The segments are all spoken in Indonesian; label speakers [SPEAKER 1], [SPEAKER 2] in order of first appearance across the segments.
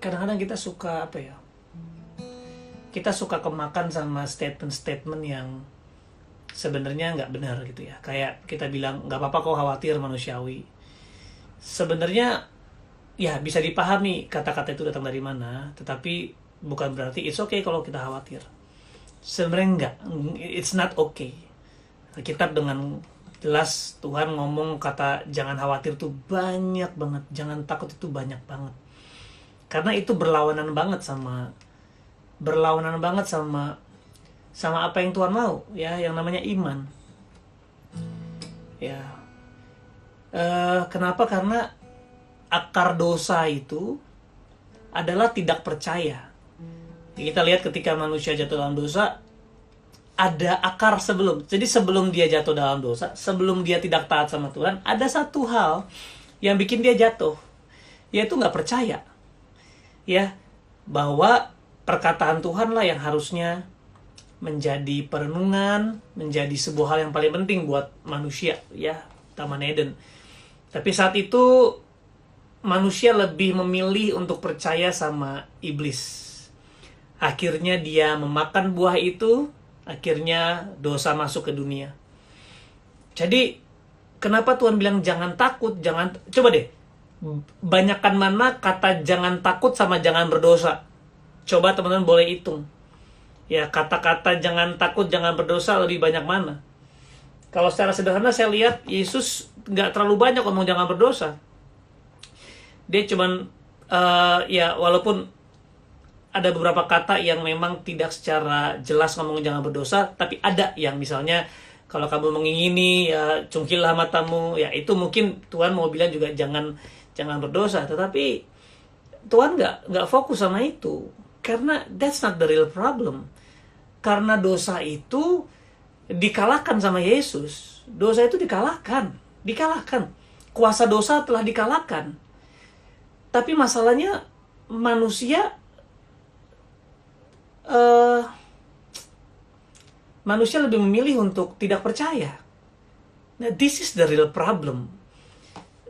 [SPEAKER 1] kadang-kadang kita suka kita suka kemakan sama statement-statement yang sebenarnya nggak benar gitu ya. Kayak kita bilang nggak apa-apa kok khawatir, manusiawi. Sebenarnya ya bisa dipahami kata-kata itu datang dari mana, tetapi bukan berarti it's okay kalau kita khawatir. Sebenarnya enggak, it's not okay. Kitab dengan jelas Tuhan ngomong kata jangan khawatir itu banyak banget, jangan takut itu banyak banget. Karena itu berlawanan banget sama apa yang Tuhan mau, ya, yang namanya iman. Ya. Kenapa? Karena akar dosa itu adalah tidak percaya. Kita lihat ketika manusia jatuh dalam dosa, ada akar sebelum. Jadi sebelum dia jatuh dalam dosa, sebelum dia tidak taat sama Tuhan, ada satu hal yang bikin dia jatuh, yaitu nggak percaya. Ya, bahwa perkataan Tuhan lah yang harusnya menjadi perenungan, menjadi sebuah hal yang paling penting buat manusia, ya, Taman Eden. Tapi saat itu manusia lebih memilih untuk percaya sama iblis. Akhirnya dia memakan buah itu, akhirnya dosa masuk ke dunia. Jadi kenapa Tuhan bilang jangan takut, coba deh, banyakkan mana kata jangan takut sama jangan berdosa? Coba teman-teman boleh hitung. Ya, kata-kata jangan takut, jangan berdosa lebih banyak mana? Kalau secara sederhana saya lihat Yesus nggak terlalu banyak ngomong jangan berdosa. Dia cuman ya walaupun ada beberapa kata yang memang tidak secara jelas ngomong jangan berdosa, tapi ada yang misalnya kalau kamu mengingini ya cungkillah matamu, ya itu mungkin Tuhan mau bilang juga jangan berdosa, tetapi Tuhan nggak fokus sama itu, karena that's not the real problem. Karena dosa itu dikalahkan sama Yesus. Dosa itu dikalahkan. Kuasa dosa telah dikalahkan. Tapi masalahnya manusia lebih memilih untuk tidak percaya. Nah, this is the real problem.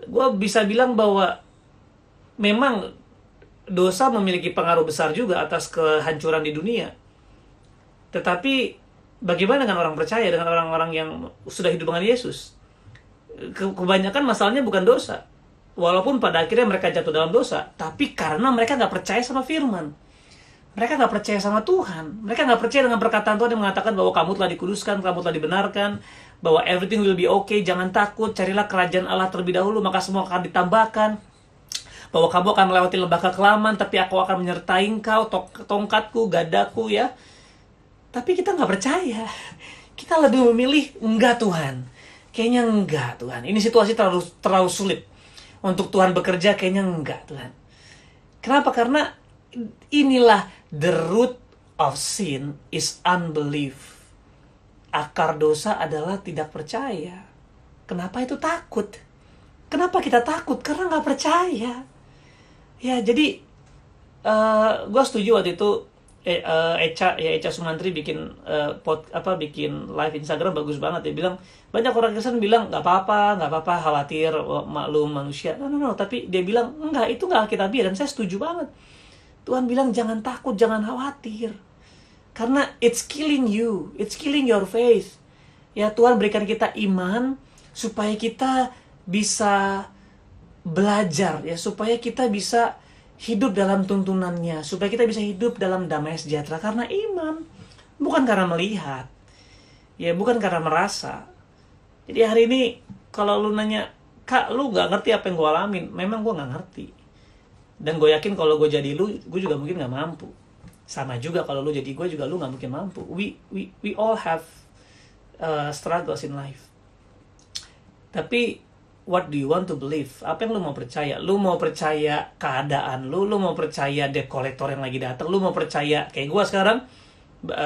[SPEAKER 1] Gue bisa bilang bahwa memang dosa memiliki pengaruh besar juga atas kehancuran di dunia. Tetapi bagaimana dengan orang percaya, dengan orang-orang yang sudah hidup dengan Yesus? Kebanyakan masalahnya bukan dosa. Walaupun pada akhirnya mereka jatuh dalam dosa, tapi karena mereka nggak percaya sama firman. Mereka nggak percaya sama Tuhan. Mereka nggak percaya dengan perkataan Tuhan yang mengatakan bahwa kamu telah dikuduskan, kamu telah dibenarkan, bahwa everything will be okay, jangan takut, carilah kerajaan Allah terlebih dahulu, maka semua akan ditambahkan. Bahwa kamu akan melewati lembah kekelaman, tapi aku akan menyertai engkau, tongkatku, gadaku, ya. Tapi kita nggak percaya. Kita lebih memilih, enggak Tuhan. Kayaknya enggak Tuhan. Ini situasi terlalu sulit. Untuk Tuhan bekerja, kayaknya enggak Tuhan. Kenapa? Karena inilah the root of sin is unbelief. Akar dosa adalah tidak percaya. Kenapa itu takut? Kenapa kita takut? Karena nggak percaya. Ya, jadi gue setuju waktu itu Echa Sumantri bikin bikin live Instagram bagus banget. Dia bilang banyak orang Kristen bilang nggak apa-apa khawatir, maklum manusia. No, tapi dia bilang enggak, itu nggak alkitabiah, dan saya setuju banget. Tuhan bilang jangan takut, jangan khawatir, karena it's killing you, it's killing your faith. Ya, Tuhan berikan kita iman supaya kita bisa belajar, ya, supaya kita bisa hidup dalam tuntunannya, supaya kita bisa hidup dalam damai sejahtera karena iman, bukan karena melihat, ya, bukan karena merasa. Jadi hari ini kalau lu nanya, Kak, lu nggak ngerti apa yang gue alamin, memang gue nggak ngerti, dan gue yakin kalau gue jadi lu, gue juga mungkin nggak mampu. Sama juga kalau lu jadi gue juga, lu nggak mungkin mampu. We all have struggles in life. Tapi what do you want to believe? Apa yang lu mau percaya? Lu mau percaya keadaan lu mau percaya debt collector yang lagi datang, lu mau percaya kayak gue sekarang,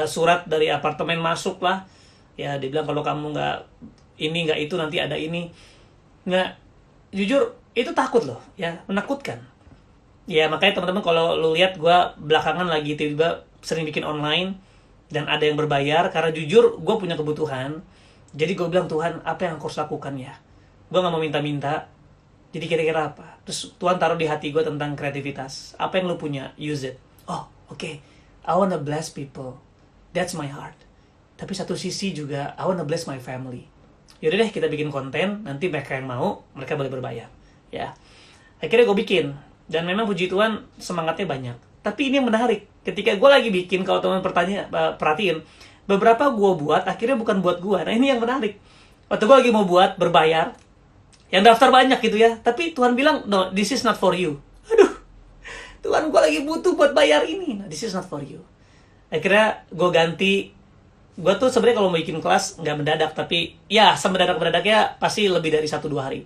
[SPEAKER 1] surat dari apartemen masuk lah, ya, dia bilang kalau kamu nggak ini nggak itu nanti ada ini. Nggak, jujur itu takut loh, ya, menakutkan. Ya, makanya teman-teman kalau lu lihat gue belakangan lagi tiba-tiba sering bikin online dan ada yang berbayar, karena jujur gue punya kebutuhan. Jadi gue bilang, Tuhan, apa yang aku harus lakukan ya? Gue gak mau minta-minta, Jadi kira-kira apa? Terus Tuhan taruh di hati gue tentang kreativitas. Apa yang lu punya? Use it. Oh, oke. I wanna bless people. That's my heart. Tapi satu sisi juga, I wanna bless my family. Yaudah deh, kita bikin konten. Nanti mereka yang mau, mereka boleh berbayar. Ya. Akhirnya gue bikin. Dan memang puji Tuhan, semangatnya banyak. Tapi ini yang menarik. Ketika gue lagi bikin, kalau teman perhatiin, beberapa gue buat, akhirnya bukan buat gue. Nah, ini yang menarik. Waktu gue lagi mau buat, berbayar, yang daftar banyak gitu ya. Tapi Tuhan bilang, no, this is not for you. Aduh, Tuhan gue lagi butuh buat bayar ini. No, this is not for you. Akhirnya gue ganti. Gue tuh sebenarnya kalau mau bikin kelas nggak mendadak. Tapi ya semendadak-mendadaknya pasti lebih dari 1-2 hari.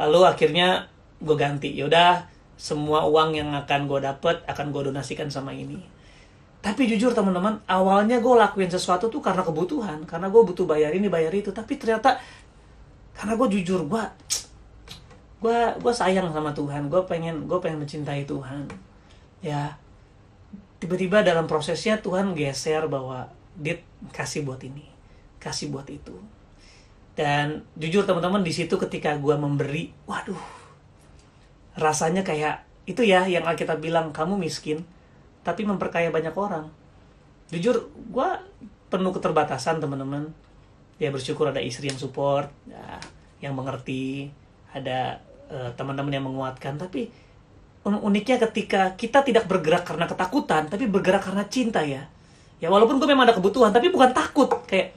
[SPEAKER 1] Lalu akhirnya gue ganti. Yaudah, semua uang yang akan gue dapet akan gue donasikan sama ini. Tapi jujur teman-teman, awalnya gue lakuin sesuatu tuh karena kebutuhan. Karena gue butuh bayar ini, bayar itu. Tapi ternyata karena gue jujur, gue sayang sama Tuhan, gue pengen mencintai Tuhan, ya. Tiba-tiba dalam prosesnya Tuhan geser bahwa Dit, kasih buat ini, kasih buat itu. Dan jujur teman-teman, di situ ketika gue memberi, waduh, rasanya kayak itu ya yang Alkitab bilang, kamu miskin tapi memperkaya banyak orang. Jujur, gue penuh keterbatasan teman-teman. Ya bersyukur ada istri yang support, ya, yang mengerti, ada teman-teman yang menguatkan. Tapi uniknya ketika kita tidak bergerak karena ketakutan, tapi bergerak karena cinta ya. Ya walaupun gue memang ada kebutuhan, tapi bukan takut. Kayak,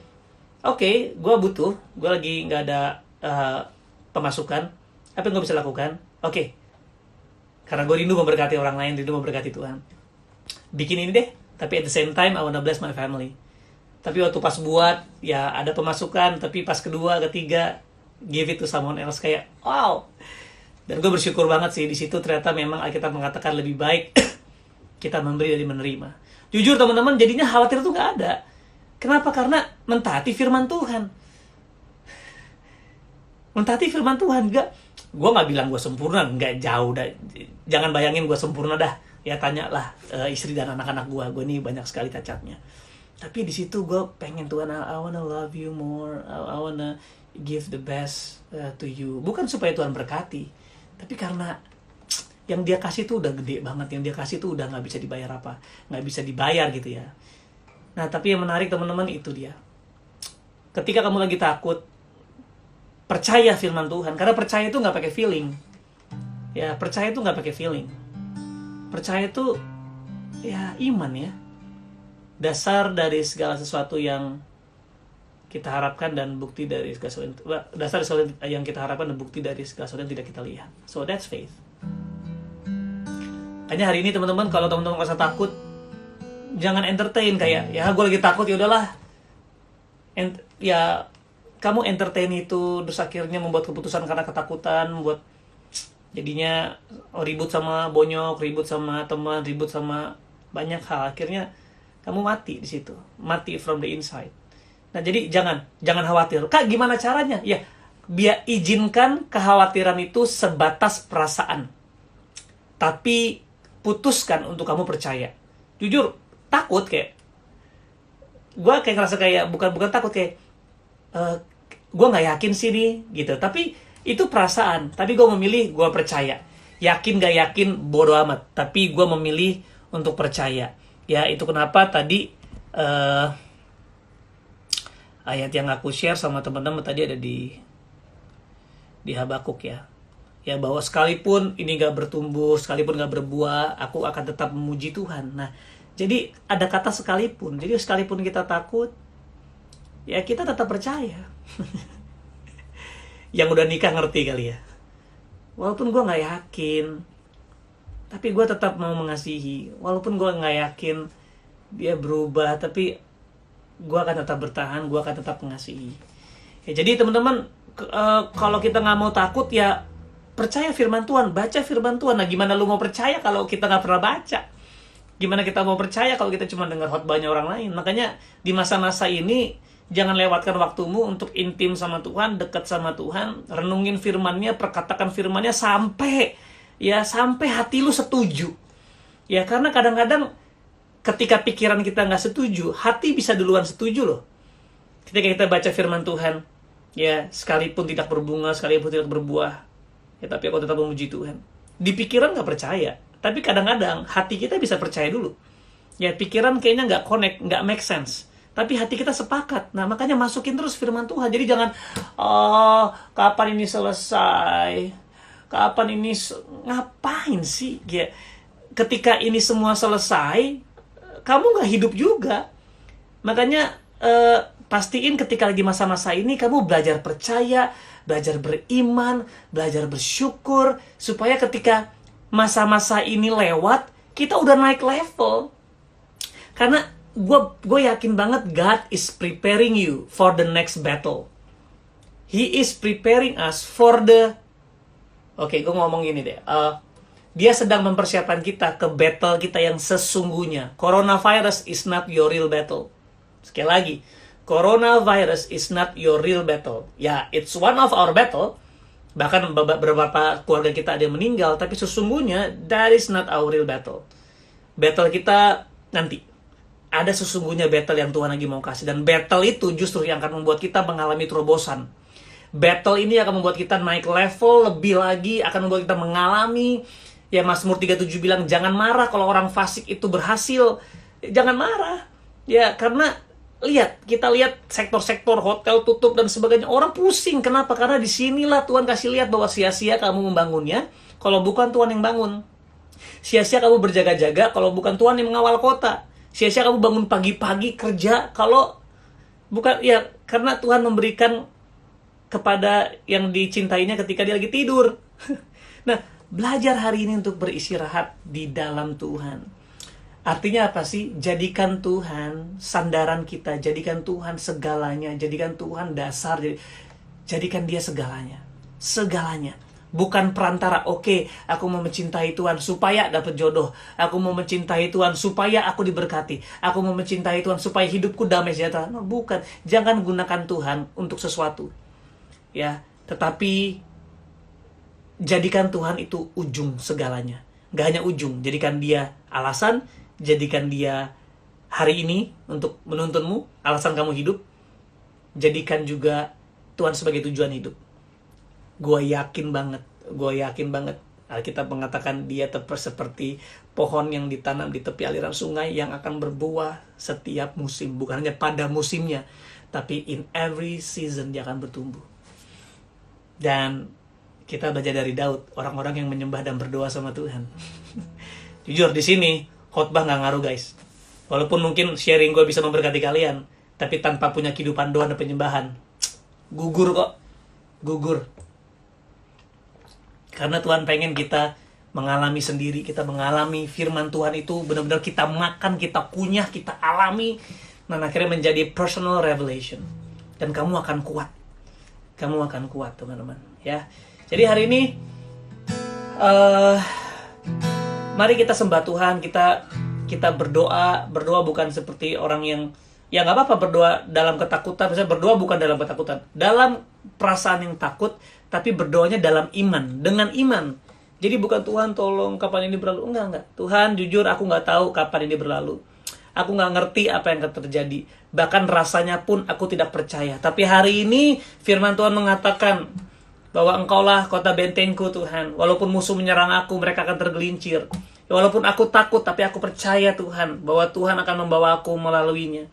[SPEAKER 1] oke, gue butuh, gue lagi nggak ada pemasukan, apa yang gue bisa lakukan? Oke, karena gue rindu memberkati orang lain, rindu memberkati Tuhan. Bikin ini deh, tapi at the same time I wanna bless my family. Tapi waktu pas buat, ya ada pemasukan. Tapi pas kedua, ketiga, give it to someone else. Kayak, wow. Dan gue bersyukur banget sih. Di situ ternyata memang kita mengatakan lebih baik kita memberi dari menerima. Jujur teman-teman, jadinya khawatir tuh gak ada. Kenapa? Karena mentaati firman Tuhan. Mentaati firman Tuhan. Gue gak bilang gue sempurna. Gak jauh dah. Jangan bayangin gue sempurna dah. Ya tanyalah istri dan anak-anak gue. Gue nih banyak sekali cacatnya. Tapi di situ gue pengen Tuhan, I wanna love you more, I wanna give the best to you. Bukan supaya Tuhan berkati, tapi karena yang Dia kasih tuh udah gede banget, yang Dia kasih tuh udah nggak bisa dibayar nggak bisa dibayar gitu ya. Nah tapi yang menarik teman-teman itu dia. Ketika kamu lagi takut, percaya firman Tuhan, karena percaya itu nggak pakai feeling. Ya percaya itu nggak pakai feeling. Percaya itu ya iman ya. Dasar dari segala sesuatu yang kita harapkan dan bukti dari segala sesuatu, dasar yang kita harapkan dan bukti dari segala sesuatu yang tidak kita lihat. So that's faith. Hanya hari ini teman-teman, kalau teman-teman merasa takut, jangan entertain kayak ya gue lagi takut, ya udahlah. Ya kamu entertain itu, terus akhirnya membuat keputusan karena ketakutan, membuat jadinya ribut sama bonyok, ribut sama teman, ribut sama banyak hal. Akhirnya kamu mati di situ, mati from the inside. Nah jadi jangan khawatir. Kak gimana caranya? Ya biar izinkan kekhawatiran itu sebatas perasaan. Tapi putuskan untuk kamu percaya. Jujur takut kayak, gue kayak ngerasa kayak bukan takut kayak, gue nggak yakin sih nih gitu. Tapi itu perasaan. Tapi gue memilih gue percaya. Yakin gak yakin bodo amat. Tapi gue memilih untuk percaya. Ya itu kenapa tadi ayat yang aku share sama teman-teman tadi ada di Habakuk ya. Ya bahwa sekalipun ini gak bertumbuh, sekalipun gak berbuah, aku akan tetap memuji Tuhan. Nah jadi ada kata sekalipun. Jadi sekalipun kita takut, ya kita tetap percaya. Yang udah nikah ngerti kali ya. Walaupun gue gak yakin, tapi gue tetap mau mengasihi. Walaupun gue gak yakin dia berubah, tapi gue akan tetap bertahan, gue akan tetap mengasihi. Ya, jadi teman-teman, kalau kita gak mau takut, ya percaya firman Tuhan, baca firman Tuhan. Nah gimana lu mau percaya kalau kita gak pernah baca? Gimana kita mau percaya kalau kita cuma dengar khotbahnya orang lain? Makanya di masa-masa ini, jangan lewatkan waktumu untuk intim sama Tuhan, dekat sama Tuhan, renungin firman-Nya, perkatakan firman-Nya sampai hati lu setuju. Ya karena kadang-kadang ketika pikiran kita nggak setuju, hati bisa duluan setuju loh. Ketika kita baca firman Tuhan, ya sekalipun tidak berbunga, sekalipun tidak berbuah, ya tapi aku tetap memuji Tuhan. Di pikiran nggak percaya, tapi kadang-kadang hati kita bisa percaya dulu. Ya pikiran kayaknya nggak connect, nggak make sense, tapi hati kita sepakat. Nah makanya masukin terus firman Tuhan. Jadi jangan, oh kapan ini selesai, kapan ini ngapain sih? Ya, ketika ini semua selesai, kamu nggak hidup juga. Makanya pastiin ketika lagi masa-masa ini kamu belajar percaya, belajar beriman, belajar bersyukur, supaya ketika masa-masa ini lewat, kita udah naik level. Karena gue yakin banget God is preparing you for the next battle. He is preparing us for the... Oke, gue ngomong gini deh. Dia sedang mempersiapkan kita ke battle kita yang sesungguhnya. Coronavirus is not your real battle. Sekali lagi, coronavirus is not your real battle. Ya, it's one of our battle. Bahkan beberapa keluarga kita ada yang meninggal, tapi sesungguhnya that is not our real battle. Battle kita nanti. Ada sesungguhnya battle yang Tuhan lagi mau kasih. Dan battle itu justru yang akan membuat kita mengalami terobosan. Battle ini akan membuat kita naik level lebih lagi, akan membuat kita mengalami. Ya Mazmur 37 bilang, jangan marah kalau orang fasik itu berhasil. Jangan marah. Ya karena kita lihat sektor-sektor hotel tutup dan sebagainya. Orang pusing. Kenapa? Karena disinilah Tuhan kasih lihat bahwa sia-sia kamu membangunnya kalau bukan Tuhan yang bangun. Sia-sia kamu berjaga-jaga kalau bukan Tuhan yang mengawal kota. Sia-sia kamu bangun pagi-pagi kerja kalau bukan, ya karena Tuhan memberikan kepada yang dicintainya ketika dia lagi tidur. Nah, belajar hari ini untuk beristirahat di dalam Tuhan. Artinya apa sih? Jadikan Tuhan sandaran kita, jadikan Tuhan segalanya, jadikan Tuhan dasar, jadikan dia segalanya. Segalanya. Bukan perantara, oke, aku mau mencintai Tuhan supaya dapat jodoh. Aku mau mencintai Tuhan supaya aku diberkati. Aku mau mencintai Tuhan supaya hidupku damai sejahtera. No, bukan. Jangan gunakan Tuhan untuk sesuatu. Ya, tetapi jadikan Tuhan itu ujung segalanya. Gak hanya ujung, jadikan dia alasan, jadikan dia hari ini untuk menuntunmu, alasan kamu hidup. Jadikan juga Tuhan sebagai tujuan hidup. Gue yakin banget. Alkitab mengatakan dia seperti pohon yang ditanam di tepi aliran sungai yang akan berbuah setiap musim. Bukan hanya pada musimnya, tapi in every season dia akan bertumbuh. Dan kita belajar dari Daud, orang-orang yang menyembah dan berdoa sama Tuhan. Jujur di sini khotbah nggak ngaruh guys. Walaupun mungkin sharing gue bisa memberkati kalian, tapi tanpa punya kehidupan doa dan penyembahan, gugur kok. Gugur. Karena Tuhan pengen kita mengalami sendiri, kita mengalami firman Tuhan itu benar-benar kita makan, kita kunyah, kita alami, dan akhirnya menjadi personal revelation. Dan kamu akan kuat. Kamu akan kuat, teman-teman. Ya. Jadi hari ini mari kita sembah Tuhan, kita berdoa bukan seperti orang yang, ya nggak apa-apa berdoa dalam ketakutan, misalnya berdoa bukan dalam ketakutan, dalam perasaan yang takut, tapi berdoanya dalam iman, dengan iman. Jadi bukan Tuhan tolong kapan ini berlalu, enggak. Tuhan jujur aku nggak tahu kapan ini berlalu, aku nggak ngerti apa yang akan terjadi, bahkan rasanya pun aku tidak percaya. Tapi hari ini firman Tuhan mengatakan bahwa Engkaulah kota bentengku Tuhan. Walaupun musuh menyerang aku, mereka akan tergelincir. Walaupun aku takut, tapi aku percaya Tuhan bahwa Tuhan akan membawa aku melaluinya.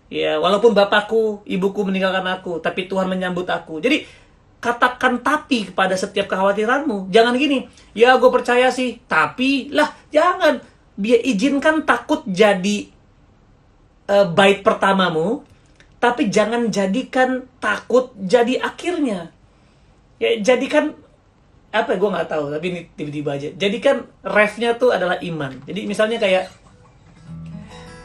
[SPEAKER 1] Ya, walaupun bapakku, ibuku meninggalkan aku, tapi Tuhan menyambut aku. Jadi katakan tapi kepada setiap kekhawatiranmu. Jangan gini, ya gue percaya sih, tapi lah jangan. Biar izinkan takut jadi bait pertamamu, tapi jangan jadikan takut jadi akhirnya. Ya jadikan apa, gue nggak tahu, tapi ini tiba-tiba aja. Jadikan refnya tuh adalah iman. Jadi misalnya kayak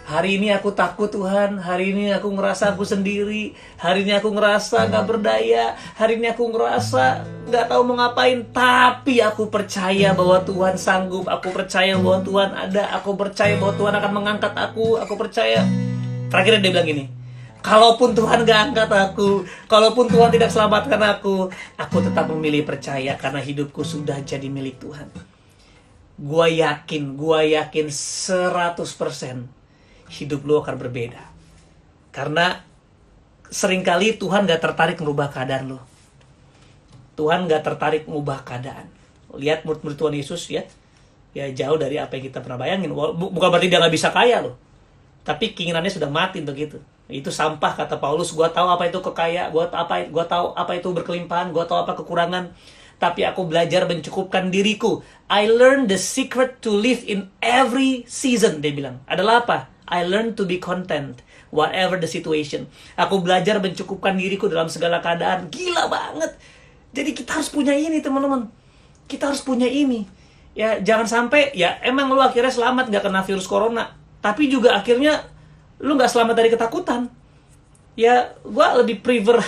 [SPEAKER 1] hari ini aku takut Tuhan, hari ini aku ngerasa aku sendiri, hari ini aku ngerasa nggak berdaya, hari ini aku ngerasa nggak tahu mau ngapain, tapi aku percaya bahwa Tuhan sanggup, aku percaya bahwa Tuhan ada, aku percaya bahwa Tuhan akan mengangkat aku percaya. Terakhir dia bilang gini, kalaupun Tuhan gak angkat aku, kalaupun Tuhan tidak selamatkan aku tetap memilih percaya karena hidupku sudah jadi milik Tuhan. Gua yakin 100% hidup lu akan berbeda. Karena seringkali Tuhan gak tertarik merubah keadaan lu. Tuhan nggak tertarik mengubah keadaan. Lihat murid-murid Tuhan Yesus ya, ya jauh dari apa yang kita pernah bayangin. Bukan berarti dia nggak bisa kaya loh, tapi keinginannya sudah mati begitu. Itu sampah, kata Paulus. Gua tahu apa itu kekayaan, gua tahu apa itu berkelimpahan, gua tahu apa kekurangan, tapi aku belajar mencukupkan diriku. I learned the secret to live in every season, dia bilang. Adalah apa? I learned to be content whatever the situation. Aku belajar mencukupkan diriku dalam segala keadaan. Gila banget. Jadi kita harus punya ini, teman-teman. Kita harus punya ini. Ya, jangan sampai, ya emang lu akhirnya selamat gak kena virus corona, tapi juga akhirnya lu gak selamat dari ketakutan. Ya, gue lebih prefer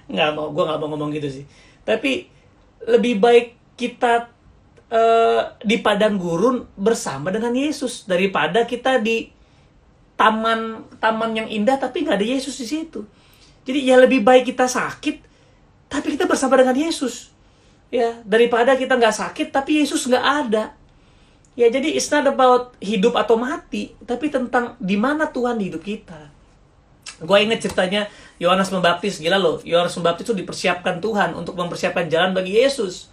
[SPEAKER 1] gue gak mau ngomong gitu sih. Tapi lebih baik kita di padang gurun bersama dengan Yesus daripada kita di taman yang indah tapi gak ada Yesus di situ. Jadi ya lebih baik kita sakit tapi kita bersama dengan Yesus, ya, daripada kita nggak sakit tapi Yesus nggak ada. Ya, jadi it's not about hidup atau mati, tapi tentang di mana Tuhan di hidup kita. Gue inget ceritanya Yohanes Pembaptis. Gila loh, Yohanes Pembaptis itu dipersiapkan Tuhan untuk mempersiapkan jalan bagi Yesus.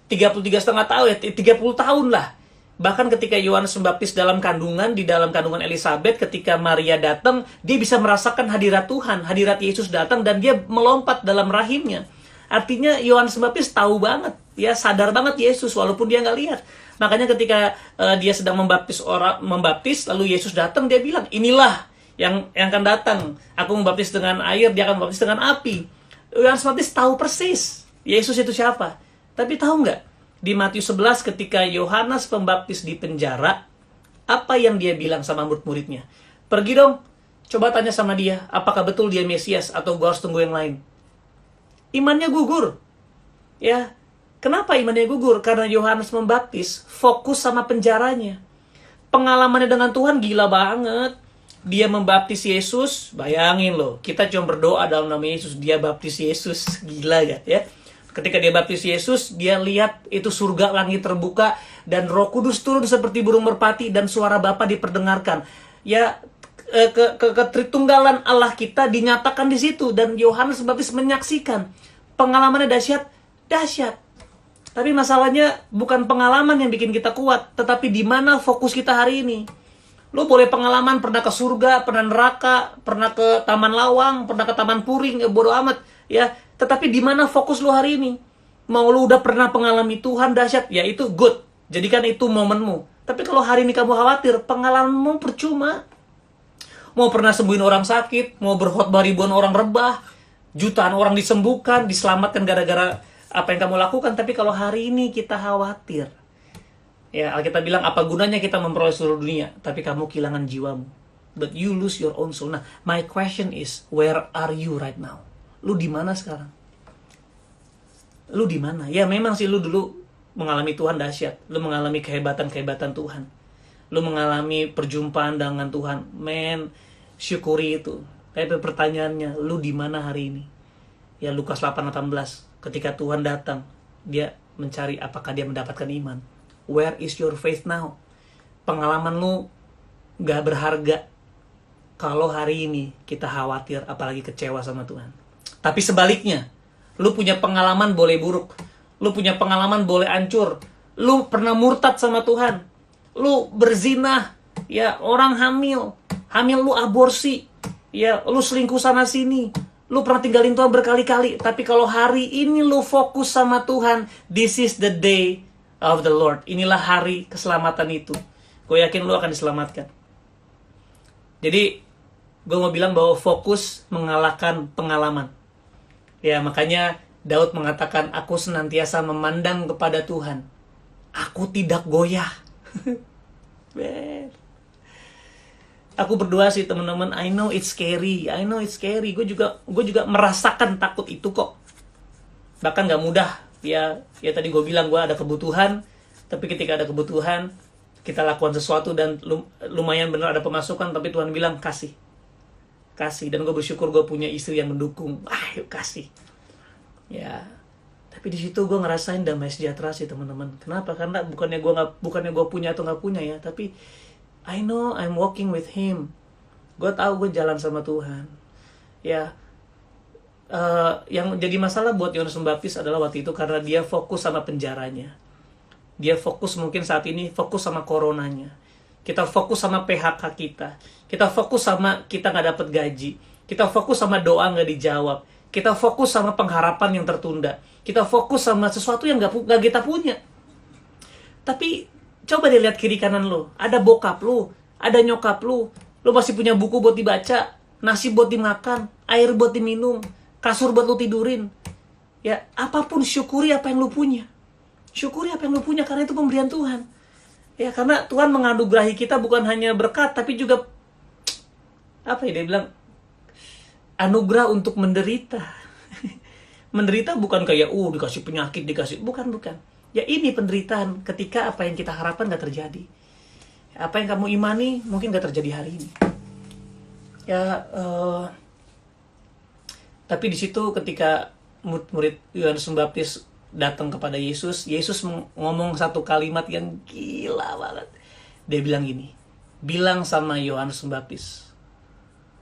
[SPEAKER 1] 33,5 tahun ya, 30 tahun lah. Bahkan ketika Yohanes Pembaptis di dalam kandungan Elizabeth, ketika Maria datang, dia bisa merasakan hadirat Tuhan, hadirat Yesus datang, dan dia melompat dalam rahimnya. Artinya Yohanes Pembaptis tahu banget, ya, sadar banget Yesus walaupun dia nggak lihat. Makanya ketika dia sedang membaptis, lalu Yesus datang, dia bilang, inilah yang akan datang. Aku membaptis dengan air, dia akan membaptis dengan api. Yohanes Pembaptis tahu persis Yesus itu siapa. Tapi tahu nggak? Di Matius 11 ketika Yohanes Pembaptis di penjara, apa yang dia bilang sama murid-muridnya? Pergi dong, coba tanya sama dia, apakah betul dia Mesias atau gua harus tunggu yang lain? Imannya gugur. Ya, kenapa imannya gugur? Karena Yohanes Pembaptis fokus sama penjaranya. Pengalamannya dengan Tuhan gila banget. Dia membaptis Yesus, bayangin loh, kita cuma berdoa dalam nama Yesus, dia baptis Yesus, gila ya, ya. Ketika dia baptis Yesus, dia lihat itu surga, langit terbuka, dan Roh Kudus turun seperti burung merpati, dan suara Bapa diperdengarkan. Ya, ketritunggalan Allah kita dinyatakan di situ, dan Yohanes Pembaptis menyaksikan. Pengalamannya dahsyat. Tapi masalahnya bukan pengalaman yang bikin kita kuat, tetapi di mana fokus kita hari ini. Lu boleh pengalaman pernah ke surga, pernah neraka, pernah ke Taman Lawang, pernah ke Taman Puring, bodo amat, ya. Tetapi di mana fokus lu hari ini? Mau lu udah pernah mengalami Tuhan dahsyat, ya itu good. Jadikan itu momenmu. Tapi kalau hari ini kamu khawatir, pengalamanmu percuma. Mau pernah sembuhin orang sakit, mau berkhotbah ribuan orang rebah, jutaan orang disembuhkan, diselamatkan gara-gara apa yang kamu lakukan. Tapi kalau hari ini kita khawatir, ya Alkitab bilang, apa gunanya kita memperoleh seluruh dunia, tapi kamu kehilangan jiwamu. But you lose your own soul. Nah, my question is, where are you right now? Lu di mana sekarang? Lu di mana? Ya memang sih lu dulu mengalami Tuhan dahsyat. Lu mengalami kehebatan-kehebatan Tuhan. Lu mengalami perjumpaan dengan Tuhan. Men, syukuri itu. Tapi pertanyaannya, lu di mana hari ini? Ya Lukas 8:18. Ketika Tuhan datang, dia mencari apakah dia mendapatkan iman. Where is your faith now? Pengalaman lu gak berharga kalau hari ini kita khawatir, apalagi kecewa sama Tuhan. Tapi sebaliknya, lu punya pengalaman boleh buruk, lu punya pengalaman boleh hancur, lu pernah murtad sama Tuhan, lu berzina, ya orang hamil lu aborsi, ya lu selingkuh sana sini, lu pernah tinggalin Tuhan berkali-kali. Tapi kalau hari ini lu fokus sama Tuhan, this is the day of the Lord. Inilah hari keselamatan itu. Gue yakin lu akan diselamatkan. Jadi gue mau bilang bahwa fokus mengalahkan pengalaman. Ya, makanya Daud mengatakan, aku senantiasa memandang kepada Tuhan. Aku tidak goyah. Aku berdoa sih teman-teman, I know it's scary. Gue juga merasakan takut itu kok. Bahkan gak mudah. Ya tadi gue bilang, gue ada kebutuhan. Tapi ketika ada kebutuhan, kita lakukan sesuatu dan lumayan benar ada pemasukan, tapi Tuhan bilang kasih. Dan gue bersyukur gue punya istri yang mendukung. Ayo kasih. Ya, tapi di situ gue ngerasain damai sejahtera sih teman-teman. Kenapa? Karena bukannya gue punya atau nggak punya ya, tapi I know I'm walking with Him. Gue tahu gue jalan sama Tuhan. Ya, Yang jadi masalah buat Yohanes Pembaptis adalah waktu itu karena dia fokus sama penjaranya. Dia fokus mungkin saat ini fokus sama coronanya. Kita fokus sama PHK kita. Kita fokus sama kita nggak dapat gaji. Kita fokus sama doa nggak dijawab. Kita fokus sama pengharapan yang tertunda. Kita fokus sama sesuatu yang nggak kita punya. Tapi coba deh lihat kiri kanan lo. Ada bokap lo, ada nyokap lo. Lo masih punya buku buat dibaca, nasi buat dimakan, air buat diminum, kasur buat lo tidurin. Ya, apapun syukuri apa yang lo punya. Syukuri apa yang lo punya karena itu pemberian Tuhan. Ya, karena Tuhan menganugerahi kita bukan hanya berkat, tapi juga apa ya dia bilang, anugerah untuk menderita. Menderita bukan kayak dikasih penyakit, bukan. Ya ini penderitaan ketika apa yang kita harapkan gak terjadi. Apa yang kamu imani mungkin gak terjadi hari ini. Ya, tapi di situ ketika murid Yohanes Pembaptis datang kepada Yesus, Yesus ngomong satu kalimat yang gila banget. Dia bilang gini, bilang sama Yohanes Pembaptis,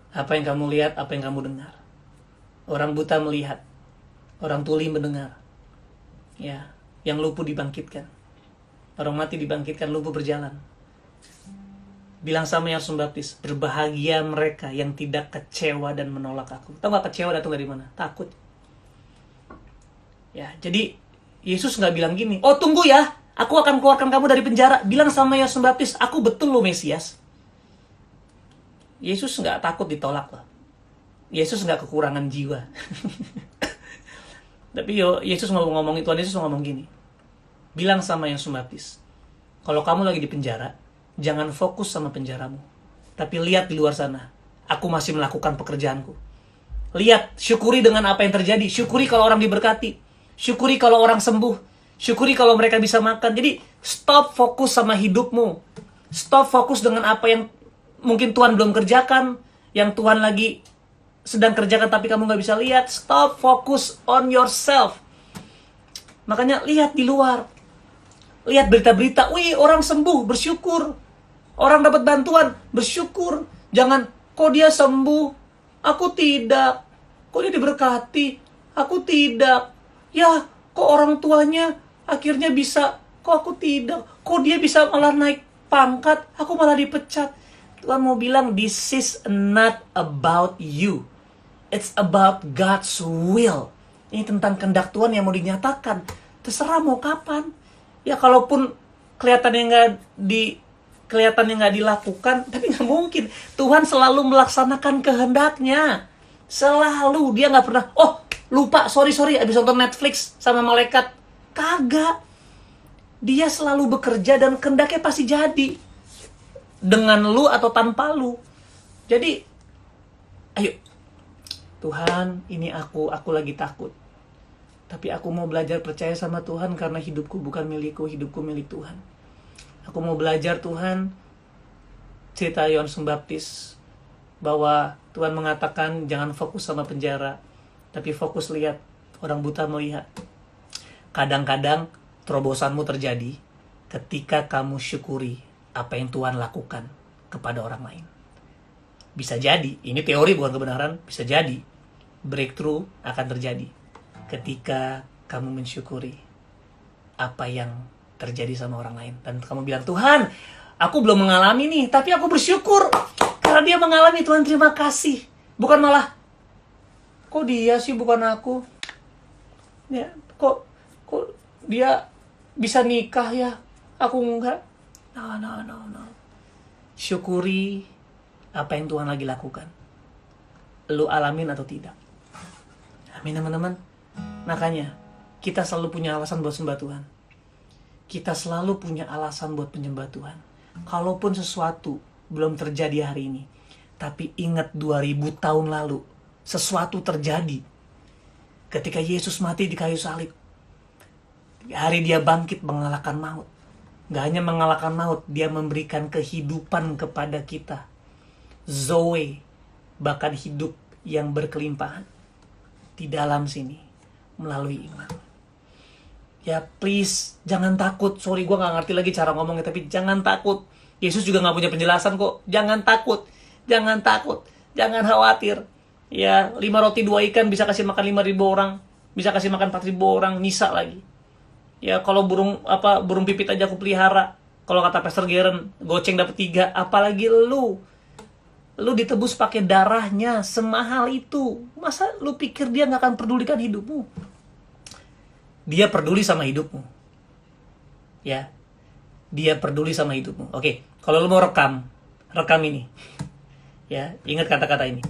[SPEAKER 1] apa yang kamu lihat, apa yang kamu dengar. Orang buta melihat, orang tuli mendengar. Ya, yang lumpuh dibangkitkan. Orang mati dibangkitkan, lumpuh berjalan. Bilang sama Yohanes Pembaptis, berbahagia mereka yang tidak kecewa dan menolak aku. Tahu gak kecewa datang dari mana? Takut. Ya, jadi Yesus nggak bilang gini, oh tunggu ya, aku akan keluarkan kamu dari penjara. Bilang sama Yohanes Pembaptis, aku betul lo Mesias. Yesus nggak takut ditolak loh. Yesus nggak kekurangan jiwa. Tapi Yesus ngomong Tuhan Yesus ngomong gini, bilang sama Yohanes Pembaptis, kalau kamu lagi di penjara, jangan fokus sama penjaramu, tapi lihat di luar sana, aku masih melakukan pekerjaanku. Lihat, syukuri dengan apa yang terjadi. Syukuri kalau orang diberkati. Syukuri kalau orang sembuh. Syukuri kalau mereka bisa makan. Jadi stop fokus sama hidupmu. Stop fokus dengan apa yang mungkin Tuhan belum kerjakan, yang Tuhan lagi sedang kerjakan tapi kamu gak bisa lihat. Stop fokus on yourself. Makanya lihat di luar. Lihat berita-berita, wih orang sembuh, bersyukur. Orang dapat bantuan, bersyukur. Jangan, kok dia sembuh, aku tidak. Kok dia diberkati, aku tidak. Ya, kok orang tuanya akhirnya bisa, kok aku tidak. Kok dia bisa malah naik pangkat, aku malah dipecat. Tuhan mau bilang, this is not about you. It's about God's will. Ini tentang kehendak Tuhan yang mau dinyatakan. Terserah mau kapan. Ya kalaupun kelihatannya nggak dilakukan, tapi nggak mungkin. Tuhan selalu melaksanakan kehendaknya. Selalu. Dia nggak pernah, lupa, sorry, abis nonton Netflix sama malaikat. Kagak. Dia selalu bekerja dan kehendaknya pasti jadi. Dengan lu atau tanpa lu. Jadi, ayo. Tuhan, ini aku lagi takut. Tapi aku mau belajar percaya sama Tuhan karena hidupku bukan milikku, hidupku milik Tuhan. Aku mau belajar Tuhan, cerita Yohanes Pembaptis, bahwa Tuhan mengatakan jangan fokus sama penjara, tapi fokus lihat, orang buta melihat. Kadang-kadang terobosanmu terjadi ketika kamu syukuri apa yang Tuhan lakukan kepada orang lain. Bisa jadi, ini teori bukan kebenaran, bisa jadi breakthrough akan terjadi ketika kamu mensyukuri apa yang terjadi sama orang lain. Dan kamu bilang, Tuhan, aku belum mengalami nih, tapi aku bersyukur karena dia mengalami. Tuhan, terima kasih. Bukan malah, kok dia sih bukan aku? Ya, kok dia bisa nikah ya? Aku enggak. No. Syukuri apa yang Tuhan lagi lakukan. Lu alamin atau tidak. Amin, teman-teman. Makanya, kita selalu punya alasan buat sembah Tuhan. Kita selalu punya alasan buat penyembah Tuhan. Kalaupun sesuatu belum terjadi hari ini, tapi ingat 2000 tahun lalu, sesuatu terjadi. Ketika Yesus mati di kayu salib, hari dia bangkit mengalahkan maut. Gak hanya mengalahkan maut, dia memberikan kehidupan kepada kita. Zoe, bahkan hidup yang berkelimpahan di dalam sini melalui iman. Ya please, jangan takut. Sorry, gue gak ngerti lagi cara ngomongnya, tapi jangan takut. Yesus juga gak punya penjelasan kok. Jangan takut, jangan khawatir. Ya, 5 roti 2 ikan bisa kasih makan 5.000 orang, bisa kasih makan 4.000 orang, nyisa lagi. Ya, kalau burung pipit aja aku pelihara. Kalau kata Pastor Geren, goceng dapat 3, apalagi lu. Lu ditebus pakai darahnya, semahal itu. Masa lu pikir dia nggak akan pedulikan hidupmu? Dia peduli sama hidupmu. Ya, dia peduli sama hidupmu. Oke, kalau lu mau rekam ini. Ya, ingat kata-kata ini.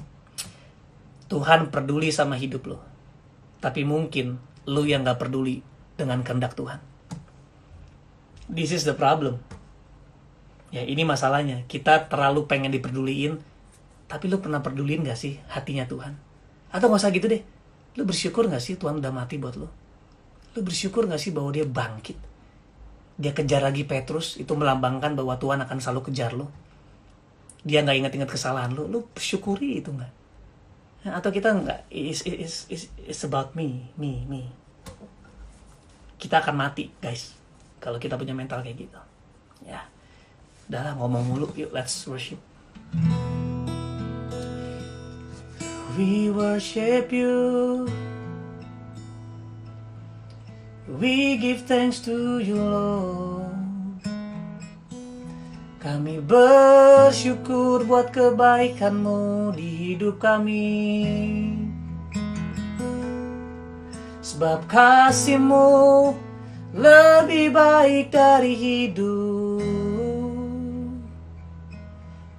[SPEAKER 1] Tuhan peduli sama hidup lo. Tapi mungkin lu yang nggak peduli dengan kehendak Tuhan. This is the problem. Ya, ini masalahnya. Kita terlalu pengen diperduliin, tapi lu pernah peduliin gak sih hatinya Tuhan? Atau gak usah gitu deh, lu bersyukur gak sih Tuhan udah mati buat lu? Lu bersyukur gak sih bahwa dia bangkit? Dia kejar lagi Petrus, itu melambangkan bahwa Tuhan akan selalu kejar lu. Dia gak ingat-ingat kesalahan lu, lu bersyukuri itu gak? Atau kita gak, it's about me. Kita akan mati guys kalau kita punya mental kayak gitu. Ya, udah lah, ngomong mulu, yuk let's worship. We worship you, we give thanks to you Lord. Kami bersyukur buat kebaikan-Mu di hidup kami. Sebab kasih-Mu lebih baik dari hidup.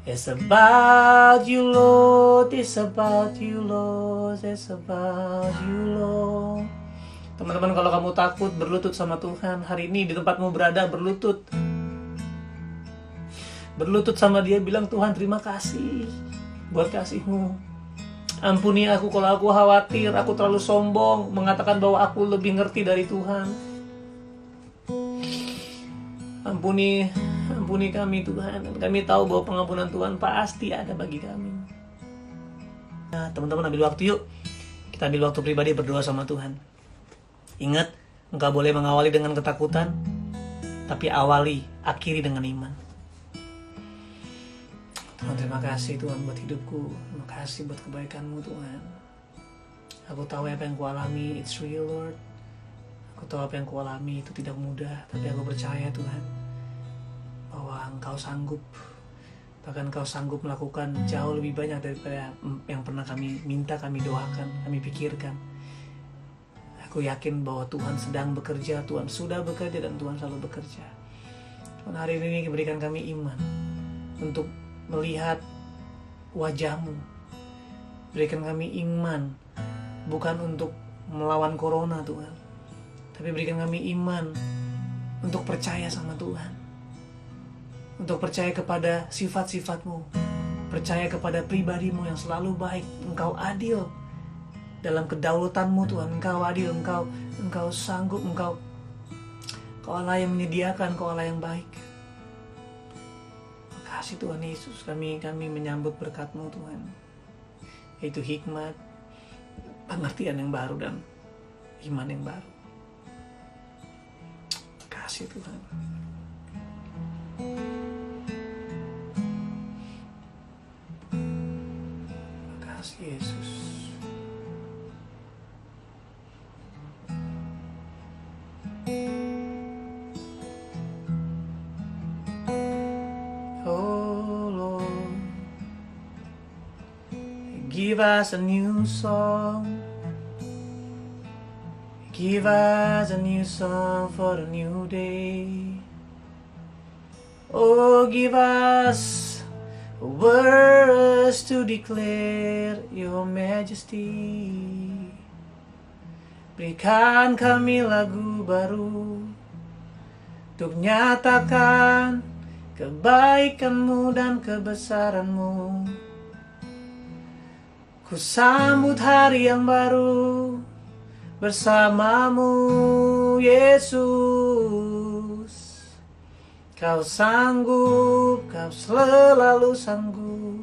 [SPEAKER 1] It's about you Lord, it's about you Lord, it's about you Lord. Teman-teman, kalau kamu takut berlutut sama Tuhan, hari ini di tempatmu berada berlutut. Berlutut sama dia, bilang Tuhan terima kasih buat kasih-Mu. Ampuni aku kalau aku khawatir, aku terlalu sombong, mengatakan bahwa aku lebih ngerti dari Tuhan. Ampuni kami Tuhan. Kami tahu bahwa pengampunan Tuhan pasti ada bagi kami. Nah, teman-teman, ambil waktu yuk. Kita ambil waktu pribadi berdoa sama Tuhan. Ingat, engkau boleh mengawali dengan ketakutan, tapi akhiri dengan iman. Tuhan, terima kasih Tuhan buat hidupku. Terima kasih buat kebaikan-Mu Tuhan. Aku tahu apa yang kualami, it's real Lord. Aku tahu apa yang kualami itu tidak mudah, tapi aku percaya Tuhan bahwa Engkau sanggup. Bahkan Engkau sanggup melakukan jauh lebih banyak daripada yang pernah kami minta, kami doakan, kami pikirkan. Aku yakin bahwa Tuhan sedang bekerja, Tuhan sudah bekerja, dan Tuhan selalu bekerja. Tuhan, hari ini berikan kami iman untuk melihat wajah-Mu. Berikan kami iman bukan untuk melawan corona Tuhan, tapi berikan kami iman untuk percaya sama Tuhan, untuk percaya kepada sifat-sifat-Mu, percaya kepada pribadi-Mu yang selalu baik. Engkau adil dalam kedaulatan-Mu Tuhan. Engkau adil, Engkau sanggup, Engkau Allah yang menyediakan, Engkau Allah yang baik. Kasih Tuhan Yesus, kami menyambut berkat-Mu Tuhan, yaitu hikmat, pengertian yang baru, dan iman yang baru. Kasih Tuhan. Kasih Yesus. Give us a new song. Give us a new song for a new day. Oh, give us words to declare your majesty. Berikan kami lagu baru untuk nyatakan kebaikan-Mu dan kebesaran-Mu. Ku sambut hari yang baru bersama-Mu, Yesus. Kau sanggup, Kau selalu sanggup.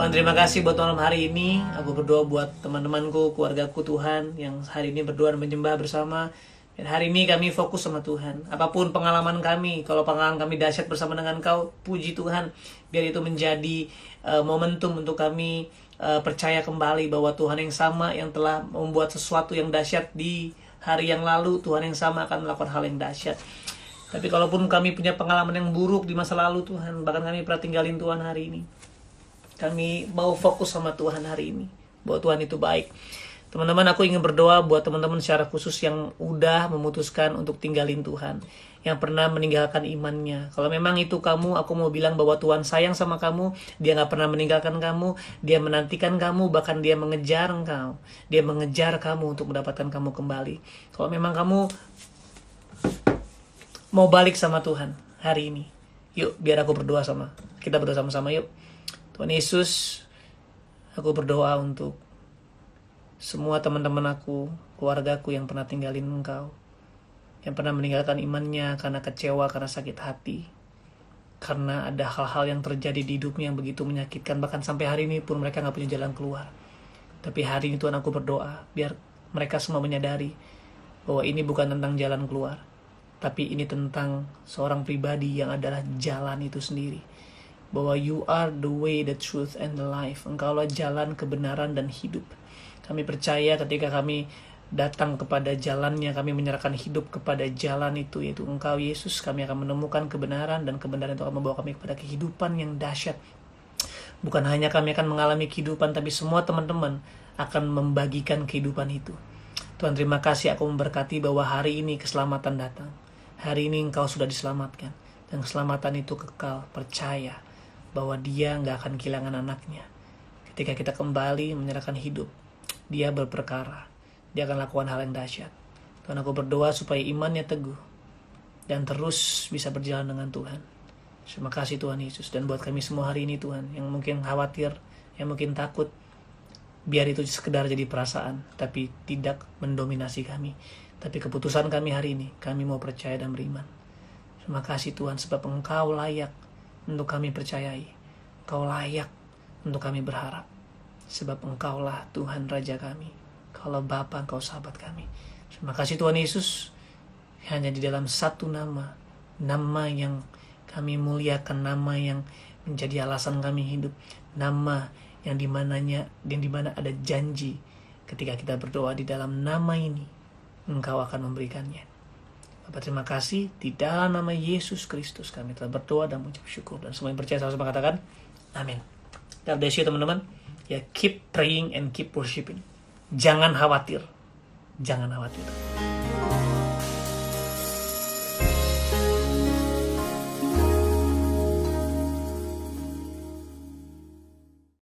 [SPEAKER 1] Tuhan, terima kasih buat malam hari ini. Aku berdoa buat teman-temanku, keluargaku Tuhan, yang hari ini berdoa dan menyembah bersama. Dan hari ini kami fokus sama Tuhan. Apapun pengalaman kami, kalau pengalaman kami dahsyat bersama dengan Kau, puji Tuhan. Biar itu menjadi momentum untuk kami percaya kembali bahwa Tuhan yang sama yang telah membuat sesuatu yang dahsyat di hari yang lalu, Tuhan yang sama akan melakukan hal yang dahsyat. Tapi kalaupun kami punya pengalaman yang buruk di masa lalu Tuhan, bahkan kami pernah tinggalin Tuhan hari ini, kami mau fokus sama Tuhan hari ini, bahwa Tuhan itu baik. Teman-teman, aku ingin berdoa buat teman-teman secara khusus yang udah memutuskan untuk tinggalin Tuhan, yang pernah meninggalkan imannya. Kalau memang itu kamu, aku mau bilang bahwa Tuhan sayang sama kamu. Dia gak pernah meninggalkan kamu. Dia menantikan kamu, bahkan dia mengejar engkau. Dia mengejar kamu untuk mendapatkan kamu kembali. Kalau memang kamu mau balik sama Tuhan hari ini, yuk biar aku berdoa kita berdoa sama-sama yuk. Tuhan Yesus, aku berdoa untuk semua teman-teman aku, keluargaku yang pernah tinggalin Engkau, yang pernah meninggalkan imannya karena kecewa, karena sakit hati, karena ada hal-hal yang terjadi di hidupnya yang begitu menyakitkan, bahkan sampai hari ini pun mereka gak punya jalan keluar. Tapi hari ini Tuhan, aku berdoa biar mereka semua menyadari bahwa ini bukan tentang jalan keluar, tapi ini tentang seorang pribadi yang adalah jalan itu sendiri. Bahwa you are the way, the truth, and the life. Engkaulah jalan, kebenaran, dan hidup. Kami percaya ketika kami datang kepada jalannya, kami menyerahkan hidup kepada jalan itu, yaitu Engkau Yesus, kami akan menemukan kebenaran, dan kebenaran itu akan membawa kami kepada kehidupan yang dahsyat. Bukan hanya kami akan mengalami kehidupan, tapi semua teman-teman akan membagikan kehidupan itu. Tuhan, terima kasih, aku memberkati bahwa hari ini keselamatan datang. Hari ini Engkau sudah diselamatkan, dan keselamatan itu kekal. Percaya bahwa dia gak akan kehilangan anaknya. Ketika kita kembali menyerahkan hidup, dia berperkara, dia akan lakukan hal yang dahsyat. Tuhan, aku berdoa supaya imannya teguh dan terus bisa berjalan dengan Tuhan. Terima kasih Tuhan Yesus. Dan buat kami semua hari ini Tuhan, yang mungkin khawatir, yang mungkin takut, biar itu sekedar jadi perasaan, tapi tidak mendominasi kami. Tapi keputusan kami hari ini, kami mau percaya dan beriman. Terima kasih Tuhan, sebab Engkau layak untuk kami percayai. Engkau layak untuk kami berharap. Sebab Engkaulah Tuhan Raja kami. Kalau Bapa, Engkau sahabat kami. Terima kasih Tuhan Yesus. Hanya di dalam satu nama, nama yang kami muliakan, nama yang menjadi alasan kami hidup, nama yang dimana ada janji. Ketika kita berdoa di dalam nama ini, Engkau akan memberikannya. Bapak, terima kasih. Di dalam nama Yesus Kristus kami telah berdoa dan mengucap syukur. Dan semua yang percaya sama-sama katakan amin. God bless you teman-teman. Ya, keep praying and keep worshiping. Jangan khawatir. Jangan khawatir.